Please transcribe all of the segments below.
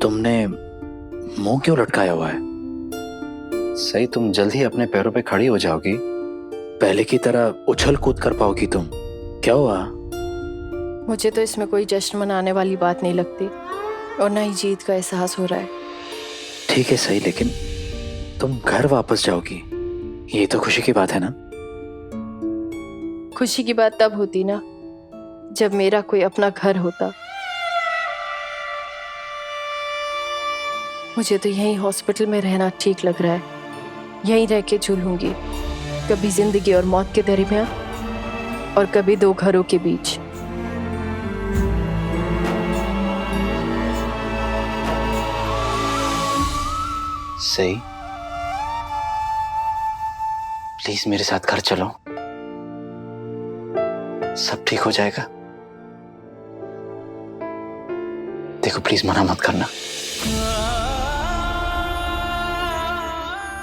तुमने मुंह क्यों लटकाया हुआ है? सही, तुम जल्द ही अपने पैरों पे खड़ी हो जाओगी, पहले की तरह उछल कूद कर पाओगी तुम। क्या हुआ? मुझे तो इसमें कोई जश्न मनाने वाली बात नहीं लगती और ना ही जीत का एहसास हो रहा है। ठीक है सही, लेकिन तुम घर वापस जाओगी, ये तो खुशी की बात है ना? खुशी की बात तब होती ना जब मेरा कोई अपना घर होता। मुझे तो यहीं हॉस्पिटल में रहना ठीक लग रहा है। यहीं रह के झूलूंगी, कभी जिंदगी और मौत के दरमियान और कभी दो घरों के बीच। सही, प्लीज मेरे साथ घर चलो, सब ठीक हो जाएगा। देखो प्लीज मना मत करना,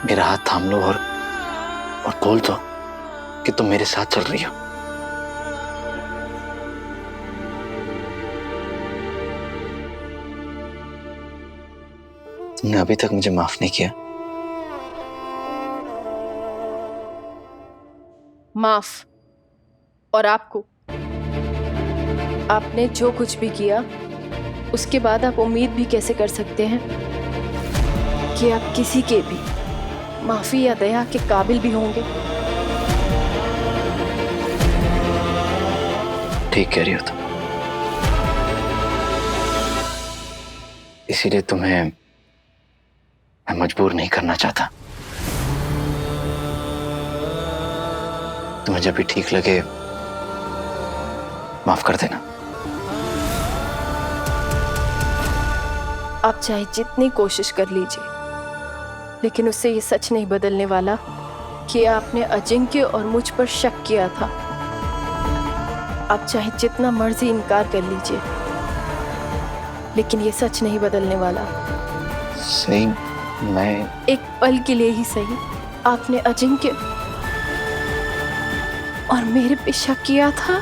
मेरा हाथ थाम लो और बोल दो कि तुम मेरे साथ चल रही हो। तुमने अभी तक मुझे माफ नहीं किया। माफ? और आपको? आपने जो कुछ भी किया उसके बाद आप उम्मीद भी कैसे कर सकते हैं कि आप किसी के भी माफी या दया के काबिल भी होंगे? ठीक कह रही हो तुम, इसीलिए तुम्हें मैं मजबूर नहीं करना चाहता। तुम्हें जब भी ठीक लगे माफ कर देना। आप चाहे जितनी कोशिश कर लीजिए, लेकिन उससे ये सच नहीं बदलने वाला कि आपने अजिंक्य और मुझ पर शक किया था। आप चाहे जितना मर्जी इनकार कर लीजिए, लेकिन ये सच नहीं बदलने वाला। सही, मैं एक पल के लिए ही सही, आपने अजिंक्य और मेरे पे शक किया था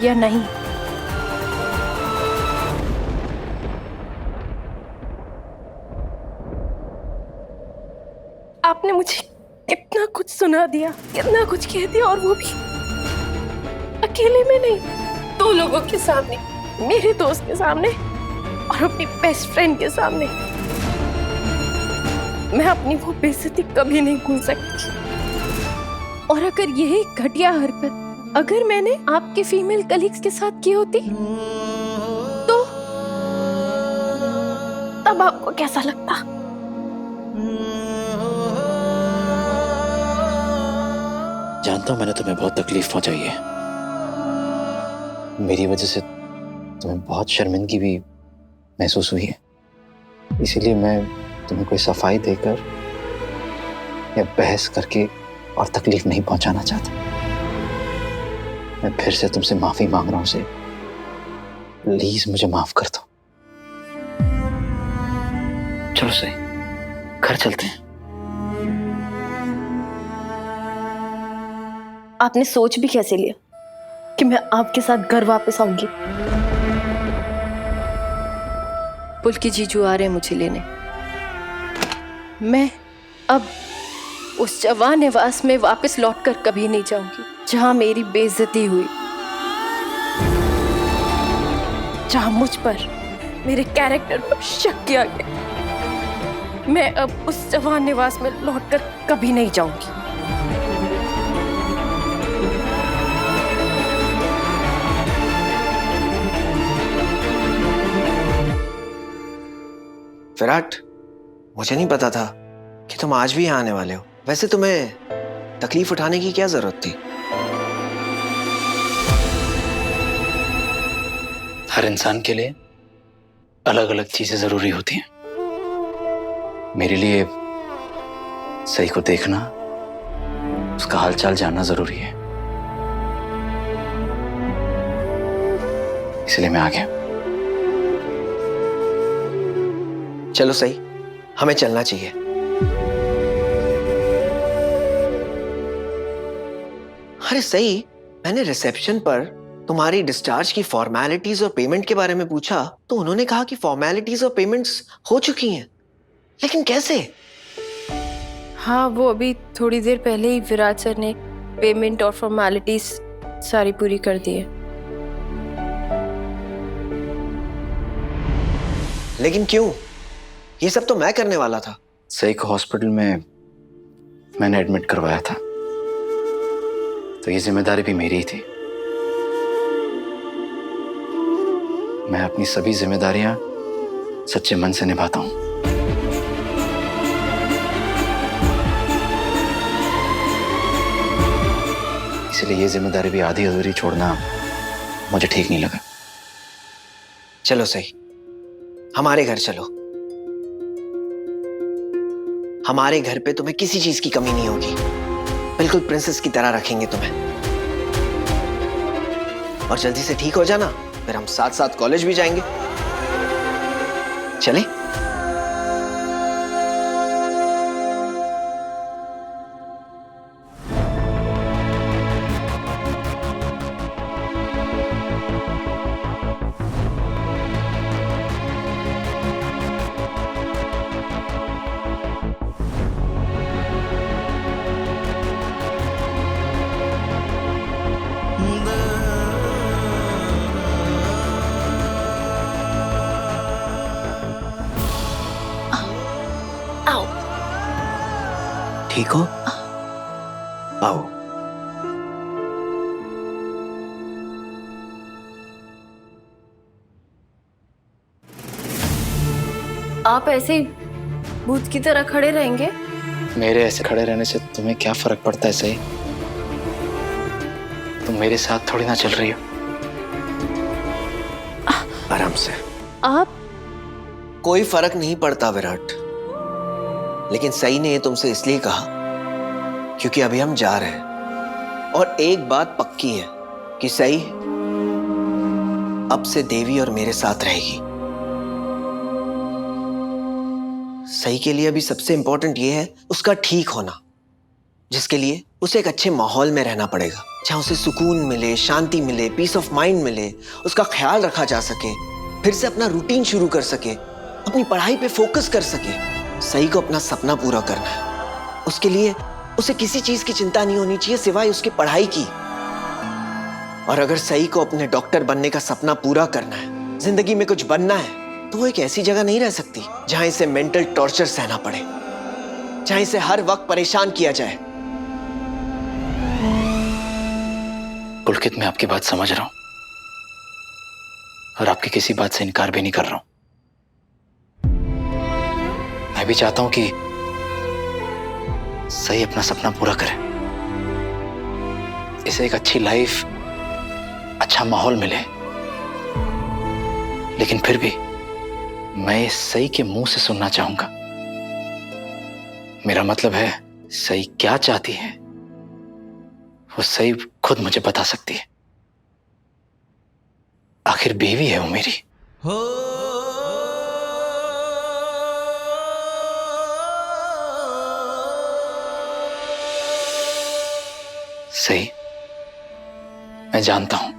या नहीं? आपने मुझे कितना कुछ सुना दिया, कितना कुछ कह दिया, और वो भी अकेले में नहीं, दो लोगों के सामने, मेरे दोस्त के सामने और अपनी बेस्ट फ्रेंड के सामने। मैं अपनी वो बेइज्जती कभी नहीं भूल सकती। और अगर यही घटिया हरकत अगर मैंने आपके फीमेल कलीग्स के साथ की होती तो तब आपको कैसा लगता? जानता हूं मैंने तुम्हें बहुत तकलीफ पहुंचाई है, मेरी वजह से तुम्हें बहुत शर्मिंदगी भी महसूस हुई है, इसीलिए मैं तुम्हें कोई सफाई देकर या बहस करके और तकलीफ नहीं पहुंचाना चाहता। मैं फिर से तुमसे माफी मांग रहा हूं से, प्लीज मुझे माफ कर दो। चलो सही, घर चलते हैं। आपने सोच भी कैसे लिया कि मैं आपके साथ घर वापस आऊंगी? पुलकी जीजू आ रहे हैं मुझे लेने। मैं अब उस जवान निवास में वापस लौटकर कभी नहीं जाऊंगी जहां मेरी बेइज्जती हुई, जहां मुझ पर, मेरे कैरेक्टर पर शक किया गया। मैं अब उस जवान निवास में लौटकर कभी नहीं जाऊंगी। विराट, मुझे नहीं पता था कि तुम आज भी यहाँ आने वाले हो। वैसे तुम्हें तकलीफ उठाने की क्या जरूरत थी? हर इंसान के लिए अलग अलग चीजें जरूरी होती हैं। मेरे लिए सही को देखना, उसका हालचाल जानना जरूरी है, इसलिए मैं आ गया। चलो सही, हमें चलना चाहिए। अरे सही, मैंने रिसेप्शन पर तुम्हारी डिस्चार्ज की फॉर्मेलिटीज और पेमेंट के बारे में पूछा तो उन्होंने कहा कि फॉर्मेलिटीज और पेमेंट्स हो चुकी हैं। लेकिन कैसे? हाँ, वो अभी थोड़ी देर पहले ही विराट सर ने पेमेंट और फॉर्मेलिटीज सारी पूरी कर दी है। लेकिन क्यों? ये सब तो मैं करने वाला था। सही को हॉस्पिटल में मैंने एडमिट करवाया था, तो ये जिम्मेदारी भी मेरी ही थी। मैं अपनी सभी जिम्मेदारियां सच्चे मन से निभाता हूं। इसलिए ये जिम्मेदारी भी आधी अधूरी छोड़ना मुझे ठीक नहीं लगा। चलो सही, हमारे घर चलो। हमारे घर पे तुम्हें किसी चीज की कमी नहीं होगी। बिल्कुल प्रिंसेस की तरह रखेंगे तुम्हें। और जल्दी से ठीक हो जाना, फिर हम साथ साथ कॉलेज भी जाएंगे। चलें? आओ। ठीक हो? आओ। आप ऐसे ही भूत की तरह खड़े रहेंगे? मेरे ऐसे खड़े रहने से तुम्हें क्या फर्क पड़ता है? सही, तुम मेरे साथ थोड़ी ना चल रही हो। आराम से। आप कोई फर्क नहीं पड़ता विराट, लेकिन सही ने ये तुमसे इसलिए कहा क्योंकि अभी हम जा रहे हैं। और एक बात पक्की है कि सही अब से देवी और मेरे साथ रहेगी। सही के लिए अभी सबसे इंपॉर्टेंट ये है उसका ठीक होना, जिसके लिए उसे एक अच्छे माहौल में रहना पड़ेगा, जहां उसे सुकून मिले, शांति मिले, पीस ऑफ माइंड मिले, उसका ख्याल रखा जा सके, फिर से अपना रूटीन शुरू कर सके, अपनी पढ़ाई पे फोकस कर सके। सही को अपना सपना पूरा करना है। उसके लिए उसे किसी चीज की चिंता नहीं होनी चाहिए सिवाय उसकी पढ़ाई की। और अगर सही को अपने डॉक्टर बनने का सपना पूरा करना है, जिंदगी में कुछ बनना है, तो वो एक ऐसी जगह नहीं रह सकती जहां इसे मेंटल टॉर्चर सहना पड़े, जहां इसे हर वक्त परेशान किया जाए। पुलकित, मैं आपकी बात समझ रहा हूं और आपकी किसी बात से इनकार भी नहीं कर रहा हूं। मैं भी चाहता हूं कि सही अपना सपना पूरा करे, इसे एक अच्छी लाइफ, अच्छा माहौल मिले। लेकिन फिर भी मैं सही के मुंह से सुनना चाहूंगा। मेरा मतलब है, सही क्या चाहती है वो सही खुद मुझे बता सकती है। आखिर बीवी है वो मेरी। सही, मैं जानता हूं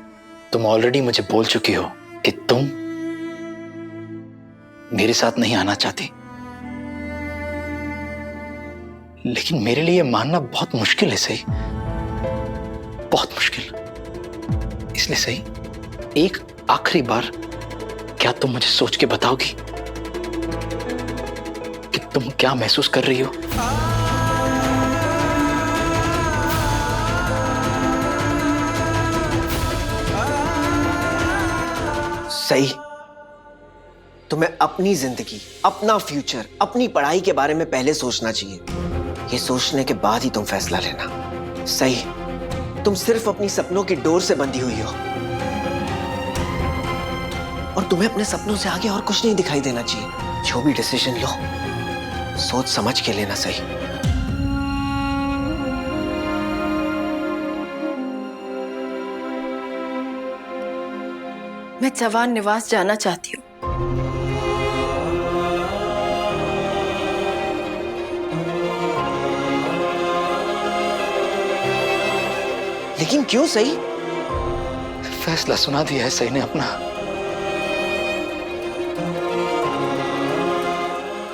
तुम ऑलरेडी मुझे बोल चुकी हो कि तुम मेरे साथ नहीं आना चाहती, लेकिन मेरे लिए मानना बहुत मुश्किल है। सही, बहुत मुश्किल। इसलिए सही, एक आखिरी बार क्या तुम मुझे सोच के बताओगी कि तुम क्या महसूस कर रही हो? सही, तुम्हें अपनी जिंदगी, अपना फ्यूचर, अपनी पढ़ाई के बारे में पहले सोचना चाहिए। ये सोचने के बाद ही तुम फैसला लेना। सही, तुम सिर्फ अपनी सपनों की डोर से बंधी हुई हो और तुम्हें अपने सपनों से आगे और कुछ नहीं दिखाई देना चाहिए। जो भी डिसीजन लो, सोच समझ के लेना। सही, मैं चवान निवास जाना चाहती हूँ। लेकिन क्यों? सही, फैसला सुना दिया है सही ने अपना।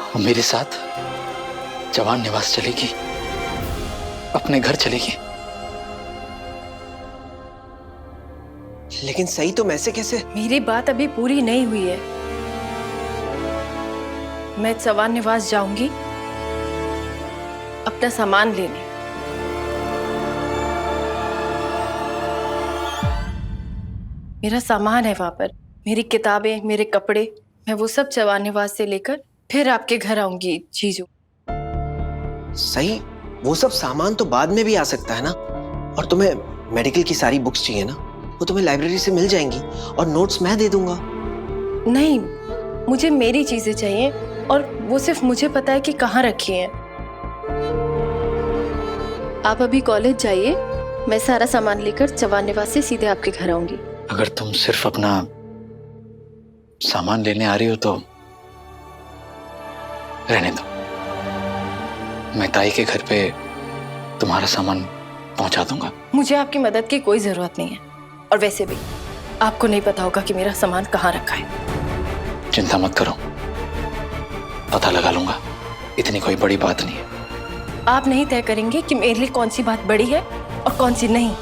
वो मेरे साथ जवान निवास चलेगी, अपने घर चलेगी। लेकिन सही तुम ऐसे कैसे? मेरी बात अभी पूरी नहीं हुई है। मैं जवान निवास जाऊंगी अपना सामान लेने। मेरा सामान है वहां पर, मेरी किताबें, मेरे कपड़े, मैं वो सब जवान निवास से लेकर फिर आपके घर आऊंगी जीजू। सही, वो सब सामान तो बाद में भी आ सकता है ना। और तुम्हें मेडिकल की सारी बुक्स चाहिए ना, वो तुम्हें लाइब्रेरी से मिल जाएंगी और नोट्स मैं दे दूंगा। नहीं, मुझे मेरी चीजें चाहिए और वो सिर्फ मुझे पता है कि कहाँ रखी हैं। आप अभी कॉलेज जाइए, मैं सारा सामान लेकर जवान निवास से सीधे आपके घर आऊंगी। अगर तुम सिर्फ अपना सामान लेने आ रही हो तो रहने दो, मैं ताई के घर पे तुम्हारा सामान पहुंचा दूंगा। मुझे आपकी मदद की कोई जरूरत नहीं है, और वैसे भी आपको नहीं पता होगा कि मेरा सामान कहाँ रखा है। चिंता मत करो, पता लगा लूंगा, इतनी कोई बड़ी बात नहीं है। आप नहीं तय करेंगे कि मेरे लिए कौन सी बात बड़ी है और कौन सी नहीं।